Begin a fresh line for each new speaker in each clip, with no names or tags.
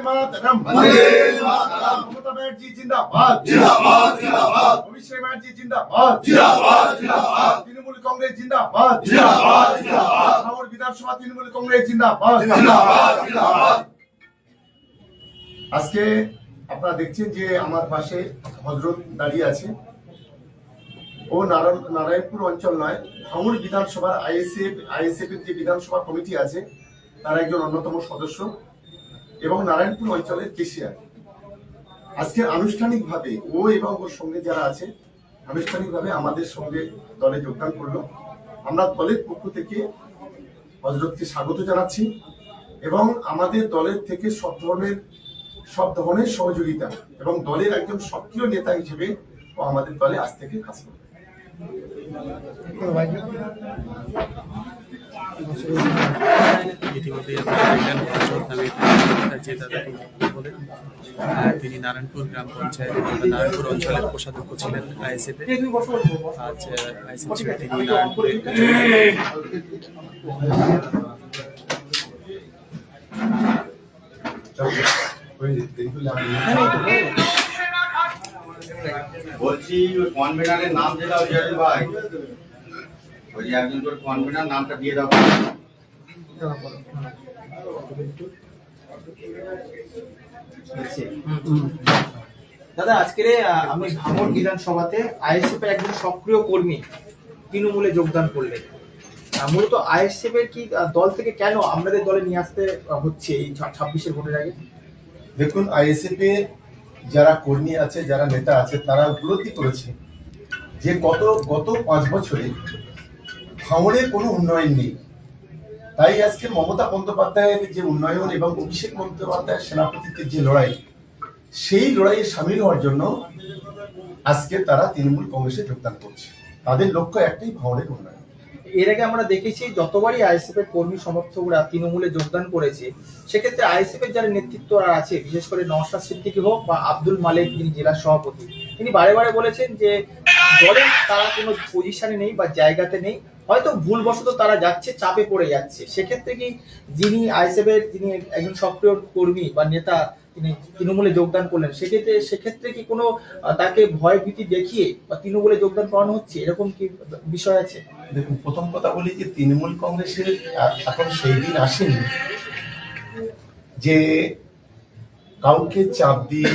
মাতরম মমতা ব্যানার্জি জিন্দাবাদ জিন্দাবাদ জিন্দাবাদ অভিষেক ব্যানার্জি জিন্দাবাদ জিন্দাবাদ জিন্দাবাদ তৃণমূল কংগ্রেস জিন্দাবাদ জিন্দাবাদ জিন্দাবাদ ভাঙড় বিধানসভা তৃণমূল কংগ্রেস জিন্দাবাদ জিন্দাবাদ জিন্দাবাদ। আজকে আপনারা দেখছেন যে আমার পাশে হযরত দাঁড়িয়ে আছে। ও নারায়ণপুর অঞ্চল নয়, ভাঙড় বিধানসভার আইএসএফ এর যে বিধানসভা কমিটি আছে তার একজন অন্যতম সদস্য এবং নারায়ণপুর অঞ্চলের কেশিয়ার। আজকে আনুষ্ঠানিকভাবে ও এবং ওর সঙ্গে যারা আছে আনুষ্ঠানিকভাবে আমাদের সঙ্গে দলে যোগদান করলো। আমরা দলের পক্ষ থেকে হযরতকে স্বাগত জানাচ্ছি এবং আমাদের দলের থেকে সব ধরনের সহযোগিতা এবং দলের একজন সক্রিয় নেতা হিসেবে ও আমাদের দলে আজ থেকে কাজ করবে।
তিনি নারায়ণপুর গ্রাম পঞ্চায়েত নারায়ণপুর অঞ্চলের কোষাধ্যক্ষ ছিলেন আইএসএফ এর। আজ আইএসএফ ছিলেন তিনি নারায়ণপুরে
বলছি কনভেনারের নাম দিয়ে দাও জিয়াদুল ভাই, ওই যে একজন তোর কনভেনার নামটা দিয়ে দাও।
দাদা আজকের আমি ভাঙড় বিধানসভাতে আইএসএফ এর একজন সক্রিয় কর্মী তৃণমূলে যোগদান করলেন। মূলত আইএসএফ এর কি দল থেকে কেন আমাদের দলে নিয়ে আসতে হচ্ছে এই 26-এর ভোটের আগে?
দেখুন, আইএসএফ এর যারা কর্মী আছে, যারা নেতা আছে, তারা উপলব্ধি করেছে যে গত 5 বছরে ভাঙড়ের কোনো উন্নয়ন নেই। তাই আজকে মমতা বন্দ্যোপাধ্যায়ের যে উন্নয়ন এবং অভিষেক বন্দ্যোপাধ্যায়ের সেনাপতিত্বের যে লড়াই, সেই লড়াইয়ে সামিল হওয়ার জন্য আজকে তারা তৃণমূল কংগ্রেসে যোগদান করছে। তাদের লক্ষ্য একটাই, ভাঙড়ের উন্নয়ন।
এর আগে আমরা দেখেছি যতবারই আইএসএফ এর কর্মী সমর্থকরা তৃণমূলে যোগদান করেছে, সেক্ষেত্রে আইএসএফ এর যারা নেতৃত্বরা আছে, বিশেষ করে নওশাদ সিদ্দিকী হোক বা আব্দুল মালেক যিনি জেলা সভাপতি, তিনি বারে বারে বলেছেন যে দলে তারা কোনো পজিশনে নেই বা জায়গাতে নেই, হয়তো ভুলবশত তারা যাচ্ছে, চাপে পড়ে যাচ্ছে। সেক্ষেত্রে কি যিনি আইএসএফ এর যিনি একজন সক্রিয় কর্মী বা নেতা তিনি তৃণমূলে যোগদান করলেন, সেক্ষেত্রে কি কোনো তাকে ভয় ভীতি দেখিয়ে বা তৃণমূলে যোগদান করানো হচ্ছে, এরকম কি বিষয় আছে?
দেখুন, প্রথম কথা বলি যে তৃণমূল কংগ্রেসের এখন সেই দিন আসেনি যে কাউকে চাপ দিয়ে,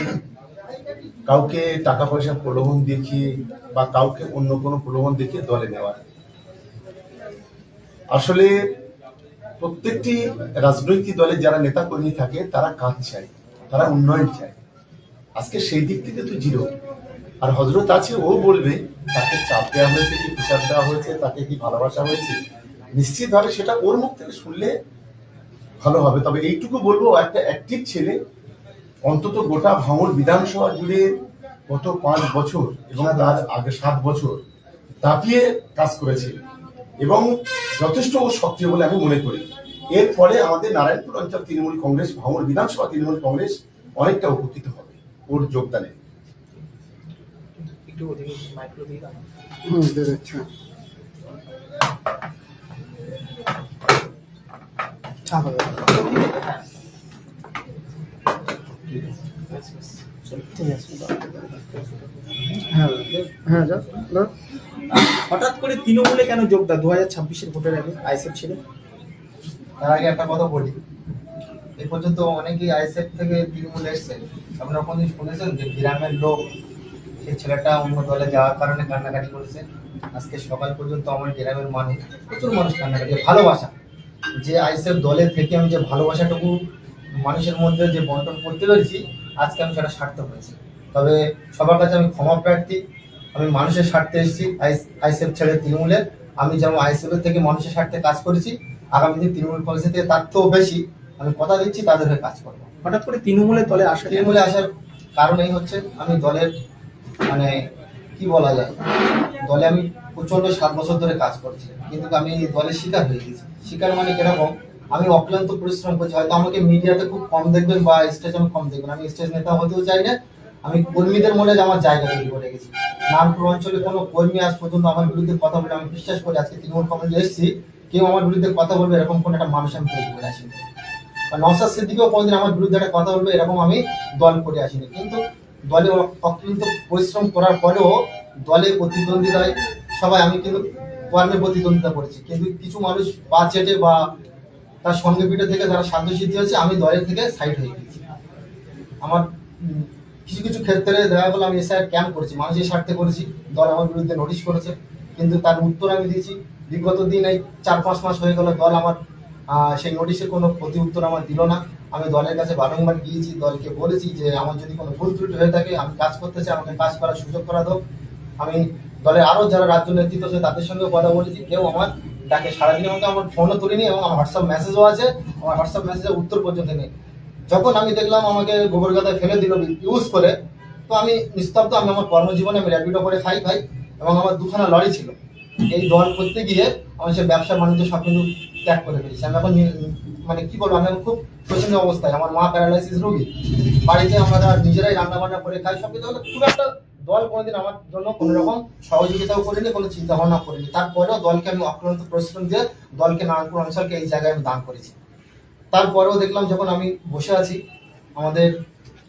কাউকে টাকা পয়সা প্রলোভন দেখিয়ে বা কাউকে অন্য কোনো প্রলোভন দেখিয়ে দলে নেওয়া। আসলে প্রত্যেকটি রাজনৈতিক দলে যারা নেতা কর্মী থাকে তারা কাজ চায়, তারা উন্নয়ন চায়। আজকে সেই দিক থেকে তো জিরো। আর হযরত আছে, ও বলবে তাকে চাপ দেওয়া হয়েছে কি প্রেসার দেওয়া হয়েছে, তাকে কি ভালোবাসা হয়েছে, নিশ্চিতভাবে সেটা ওর মুখ থেকে শুনলে ভালো হবে। তবে এইটুকু বলবো, একটা অ্যাক্টিভ ছেলে, অন্তত গোটা ভাঙড় বিধানসভা জুড়ে গত 5 বছর এবং তার আগে 7 বছর দাপিয়ে কাজ করেছে এবং যথেষ্ট ও সক্রিয় বলে আমি মনে করি। এরপরে আমাদের নারায়ণপুর অঞ্চল তৃণমূল কংগ্রেস, ভাঙড় বিধানসভা তৃণমূল কংগ্রেস অনেকটা উপকৃত হবে ওর যোগদানে।
হঠাৎ করে তৃণমূলে কেন যোগদান 2026-এর ভোটের আগে আইএসএফ ছিল?
তার আগে একটা কথা বলি, এ পর্যন্ত অনেকেই আইএসএফ থেকে তৃণমূলে এসেছেন। আপনারা কোনদিন শুনেছেন যে গ্রামের লোক সেই ছেলেটা অন্য দলে যাওয়ার কারণে কান্নাকাটি করেছে? আজকে সকাল পর্যন্ত আমার গ্রামের মানুষ, প্রচুর মানুষ কান্নাকাটি, ভালোবাসা, যে আইএসএফ দলে থেকে আমি যে ভালোবাসাটুকু মানুষের মধ্যে যে বন্টন করতে পেরেছি, আজকে আমি সেটা সার্থক হয়েছি। তবে সবার কাছে আমি ক্ষমা প্রার্থী। আমি মানুষের স্বার্থে এসেছি, আইএসএফ ছেড়ে তৃণমূলের। আমি যেমন আইএসএফ এর থেকে মানুষের স্বার্থে কাজ করেছি, আগামী দিন তৃণমূল কংগ্রেসের থেকে তার তো বেশি আমি কথা দিচ্ছি তাদের হয়ে কাজ করবো।
হঠাৎ করে তৃণমূলের দলে
তৃণমূলে আসার কারণ এই হচ্ছে, আমি দলের মানে কি বলা যায়, দলে আমি প্রচন্ড 7 বছর ধরে কাজ করছি, কিন্তু আমি দলের শিকার হয়ে গেছি। শিকার মানে কিরকম, আমি অক্লান্ত পরিশ্রম করছি। হয়তো আমাকে মিডিয়াতে খুব কম দেখবেন বা স্টেজে আমি কম দেখবেন, আমি স্টেজ নেতা হতেও চাই না। আমি কর্মীদের মনে আমার জায়গা তৈরি করে গেছি। নারায়ণপুর অঞ্চলে কোনো কর্মী আজ পর্যন্ত আমার বিরুদ্ধে কথা বলে, আমি বিশ্বাস করি আজকে তৃণমূল কংগ্রেসে এসেছি, কেউ আমার বিরুদ্ধে কথা বলবে এরকম কোন একটা মানুষ আমি তৈরি করে আসিনি। আর নওশাদ সিদ্দিকীও কোনোদিন আমার বিরুদ্ধে একটা কথা বলবে এরকম আমি দল করে আসিনি, কিন্তু দলে অক্লান্ত পরিশ্রম করার পরেও দলে প্রতিদ্বন্দ্বিতায় সবাই আমি কিন্তু কর্মে প্রতিদ্বন্দ্বিতা করেছি, কিন্তু কিছু মানুষ পা চেটে বা তার সঙ্গে পিঠে থেকে যারা সাধ্য সিদ্ধি হয়েছে আমি দলের থেকে সাইড হয়ে গেছি। আমার কিছু কিছু ক্ষেত্রে দেখা গেলো আমি এসআই ক্যাম্প করেছি, মানুষের স্বার্থে করেছি, দল আমার বিরুদ্ধে নোটিশ করেছে, কিন্তু তার উত্তর আমি দিয়েছি। বিগত দিন এই 4-5 মাস হয়ে গেল দল আমার সেই নোটিশের কোনো প্রতি উত্তর আমার দিল না। আমি দলের কাছে বারংবার গিয়েছি, দলকে বলেছি যে আমার যদি কোনো ভুল ত্রুটি হয়ে থাকে আমি কাজ করতে চাই, আমাকে কাজ করার সুযোগ করে দাও। আমি দলের আরও যারা রাজ্য নেতৃত্ব আছে তাদের সঙ্গেও কথা বলেছি, কেউ আমার ডাকে সারাদিনের মধ্যে আমার ফোনও তুলিনি এবং আমার হোয়াটসঅ্যাপ মেসেজও আছে, আমার হোয়াটসঅ্যাপ মেসেজের উত্তর পর্যন্ত নেই। যখন আমি দেখলাম আমাকে গোবর গাদায় ফেলে দিল ইউজ করে, তো আমি নিস্তব্ধ, আমি আমার কর্মজীবনে আমি র্যাপিডো করে খাই ভাই, এবং আমার দুখানা লরি ছিল। এই দল করতে গিয়ে আমি সে ব্যবসা বাণিজ্য সব কিন্তু ত্যাগ করে ফেলেছি। আমি এখন মানে কি বলবো, আমি এখন খুব শোচনীয় অবস্থায়। আমার মা প্যারালাইসিস রোগী, বাড়িতে আমরা নিজেরাই রান্না বান্না করে খাই সব কিছু। খুব একটা দল কোনোদিন আমার জন্য কোনো রকম সহযোগিতাও করিনি, কোনো চিন্তা ভাবনা করিনি। তারপরেও দলকে আমি অক্লান্ত পরিশ্রম দিয়ে দলকে নারায়ণপুর অঞ্চলকে এই জায়গায় আমি দান করেছি। তারপরেও দেখলাম যখন আমি বসে আছি, আমাদের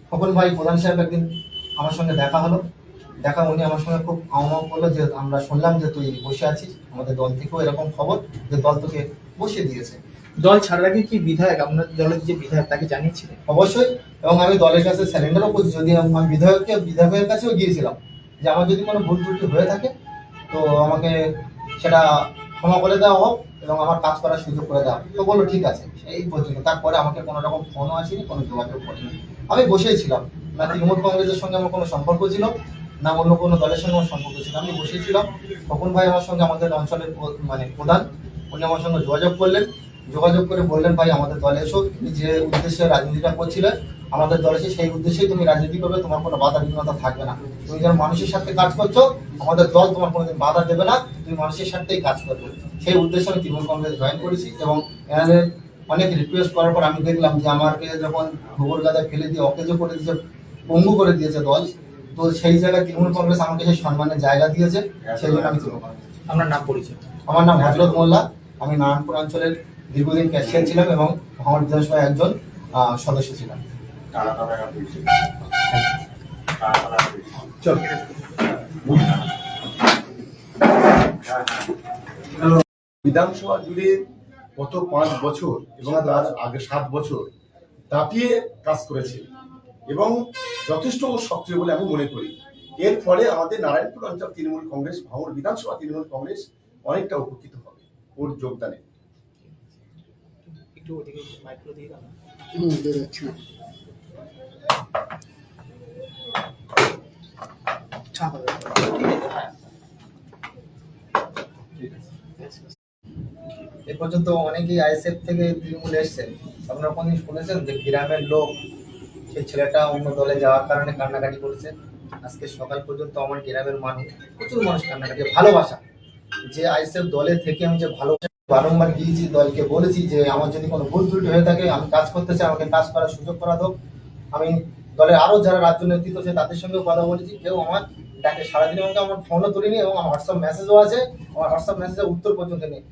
খোকন ভাই প্রধান সাহেব একদিন আমার সঙ্গে দেখা হলো। উনি আমার সঙ্গে খুব আহ্বান করলো যে আমরা শুনলাম যে তুই বসে আছিস, আমাদের দল থেকেও এরকম খবর যে দল তোকে বসিয়ে দিয়েছে।
দল ছাড়ার আগে কি বিধায়ক, আপনার দলের যে বিধায়ক তাকে জানিয়েছিলেন?
অবশ্যই, এবং আমি দলের কাছে স্যালেন্ডারও করছি, যদি আমি বিধায়কের কাছেও গিয়েছিলাম যে আমার যদি কোনো ভুল ত্রুটি হয়ে থাকে তো আমাকে সেটা ক্ষমা করে দেওয়া হোক এবং আমার কাজ করার সুযোগ করে দেওয়া। তো বললো ঠিক আছে, এই পর্যন্ত। তারপরে আমাকে কোনো রকম ফোনও আসেনি, কোনো যোগাযোগ করিনি। আমি বসেই ছিলাম, না তৃণমূল কংগ্রেসের সঙ্গে আমার কোনো সম্পর্ক ছিল না অন্য কোনো দলের সঙ্গে আমার সম্পর্ক ছিল। আমি বসেই ছিলাম। খোকন ভাই আমার সঙ্গে, আমাদের অঞ্চলের মানে প্রধান, উনি আমার সঙ্গে যোগাযোগ করলেন। যোগাযোগ করে বললেন ভাই আমাদের দলে এসো, তুমি যে উদ্দেশ্যে রাজনীতিটা করছিলে আমাদের দলে এসে সেই উদ্দেশ্যেই তুমি রাজনীতি করবে, তোমার কোনো বাধা বিঘ্নতা থাকবে না। তুমি যেন মানুষের সাথে কাজ করছো, আমাদের দল তোমার কোনোদিন বাধা দেবে না, তুমি মানুষের সাথেই কাজ করবে। সেই উদ্দেশ্যে আমি তৃণমূল কংগ্রেস জয়েন করেছি এবং এনাদের অনেক রিকোয়েস্ট করার পর আমি দেখলাম যে আমাকে যখন গোবর গাদায় ফেলে দিয়ে অকেজো করে দিয়েছে, পঙ্গু করে দিয়েছে দল, তো সেই জায়গায় তৃণমূল কংগ্রেস আমাকে সেই সম্মানের জায়গা দিয়েছে, সেই জন্য আমি তৃণমূল কংগ্রেস।
আপনার নাম পরিচয়?
আমার নাম হজরত মোল্লা, আমি নারায়ণপুর অঞ্চলের দীর্ঘদিন ক্যাশিয়ার ছিলাম এবং ভাঙড় বিধানসভায় একজন সদস্য ছিলাম।
চল। বিধানসভা জুড়ে গত 5 বছর এবং তার আগে 7 বছর দাপিয়ে কাজ করেছে এবং যথেষ্ট সক্রিয় বলে আমি মনে করি। এর ফলে আমাদের নারায়ণপুর অঞ্চল তৃণমূল কংগ্রেস, ভাঙড় বিধানসভা তৃণমূল কংগ্রেস অনেকটা উপকৃত হবে ওর যোগদানে।
একটু ওদিকে মাইক্রো দিয়ে দাও। ছাপ হবে।
এ পর্যন্ত অনেকেই আইএসএফ থেকে তৃণমূলে এসেছেন। আপনারা কোনদিন শুনেছেন যে গ্রামের লোক সেই ছেলেটা অন্য দলে যাওয়ার কারণে কান্নাকাটি করেছে? আজকে সকাল পর্যন্ত আমার গ্রামের মানুষ, প্রচুর মানুষ কান্নাকাটি, ভালোবাসা যে আইএসএফ দলে থেকে আমি যে ভালোবাসা বারংবার গিয়েছি, দলকে বলেছি যে আমার যদি কোনো ভুল ত্রুটি হয়ে থাকে আমি কাজ করতে চাই, আমাকে কাজ করার সুযোগ করে দাও। আমি দলের আরও যারা রাজ্য নেতৃত্ব আছে তাদের সঙ্গেও কথা বলেছি, কেউ আমার ডাকে সারাদিনের মধ্যে আমার ফোনও তুলিনি এবং আমার হোয়াটসঅ্যাপ মেসেজও আছে, আমার হোয়াটসঅ্যাপ মেসেজের উত্তর পর্যন্ত নেই।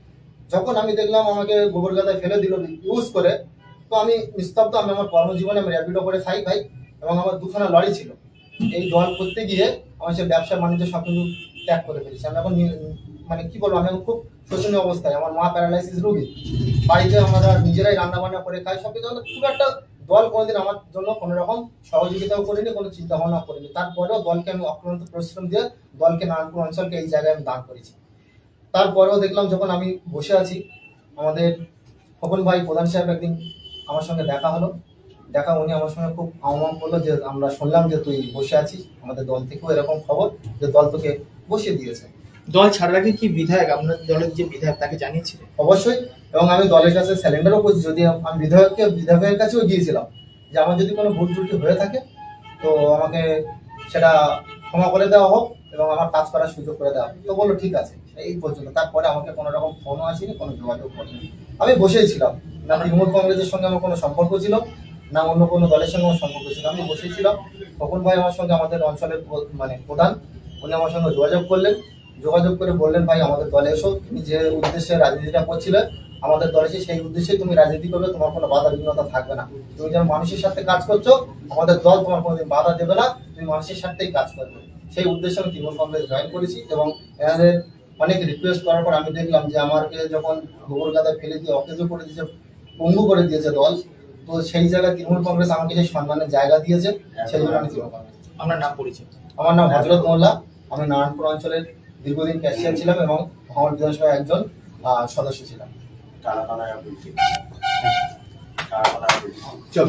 যখন আমি দেখলাম আমাকে গোবর গাদায় ফেলে দিল ইউজ করে, তো আমি নিস্তব্ধ, আমি আমার কর্মজীবনে আমি র্যাপিডো করে খাই ভাই, এবং আমার দুখানা লরি ছিল। এই দল করতে গিয়ে আমি সে ব্যবসা বাণিজ্য সব কিছু ত্যাগ করে ফেলেছি। আমি এখন মানে কি বলবো, আমি এখন খুব শোচনীয় অবস্থায়। আমার মা প্যারালাইসিস রোগী, বাড়িতে আমরা নিজেরাই রান্না বান্না করে খাই সব কিছু। খুব একটা দল কোনোদিন আমার জন্য কোনো রকম সহযোগিতাও করিনি, কোনো চিন্তা ভাবনা করিনি। তারপরেও দলকে আমি অক্লান্ত পরিশ্রম দিয়ে দলকে নারায়ণপুর অঞ্চলকে এই জায়গায় আমি দান করেছি। তারপরেও দেখলাম যখন আমি বসে আছি, আমাদের খোকন ভাই প্রধান সাহেব একদিন আমার সঙ্গে দেখা হলো। উনি আমার সঙ্গে খুব আহ্বান করলো যে আমরা শুনলাম যে তুই বসে আছিস, আমাদের দল থেকেও এরকম খবর যে দল তোকে বসিয়ে দিয়েছে।
দল ছাড়ার আগে কি বিধায়ক, আপনার দলের যে বিধায়ক তাকে জানিয়েছিলেন?
অবশ্যই, এবং আমি দলের কাছে স্যালেন্ডারও করছি, যদি আমি বিধায়কের কাছেও গিয়েছিলাম যে আমার যদি কোনো ভুল ত্রুটি হয়ে থাকে তো আমাকে সেটা ক্ষমা করে দেওয়া হোক এবং আমার কাজ করার সুযোগ করে দেওয়া। তো বললো ঠিক আছে, এই পর্যন্ত। তারপরে আমাকে কোনো রকম ফোনও আসেনি, কোনো যোগাযোগ করিনি। আমি বসেই ছিলাম, না তৃণমূল কংগ্রেসের সঙ্গে আমার কোনো সম্পর্ক ছিল না অন্য কোনো দলের সঙ্গে আমার সম্পর্ক ছিল। আমি বসেই ছিলাম। খোকন ভাই আমার সঙ্গে, আমাদের অঞ্চলের মানে প্রধান, উনি আমার সঙ্গে যোগাযোগ করলেন। যোগাযোগ করে বললেন ভাই আমাদের দলে এসো, তুমি যে উদ্দেশ্যে রাজনীতিটা করছিলে আমাদের দল এসে সেই উদ্দেশ্যে তুমি রাজনীতি করবে, তোমার কোনো বাধা বিঘ্নতা থাকবে না। তুমি যেমন মানুষের সাথে কাজ করছো, আমাদের দল তোমার কোনোদিন বাধা দেবে না, তুমি মানুষের সাথেই কাজ করবে। সেই উদ্দেশ্যে আমি তৃণমূল কংগ্রেস জয়েন করেছি এবং এনাদের অনেক রিকোয়েস্ট করার পর আমি দেখলাম যে আমাকে যখন গোবর গাদায় ফেলে দিয়ে অকেজো করে দিয়েছে, পঙ্গু করে দিয়েছে দল, তো সেই জায়গায় তৃণমূল কংগ্রেস আমাকে সেই সম্মানের জায়গা দিয়েছে, সেই জন্য আমি তৃণমূল কংগ্রেস।
আপনার নাম পরিচয়?
আমার নাম হযরত মোল্লা, আমি নারায়ণপুর অঞ্চলের দীর্ঘদিন ক্যাশিয়ার ছিলাম এবং আমার বিধানসভায় একজন সদস্য ছিলাম।
কারা কারা বলছি কারা কারা বলছি
চল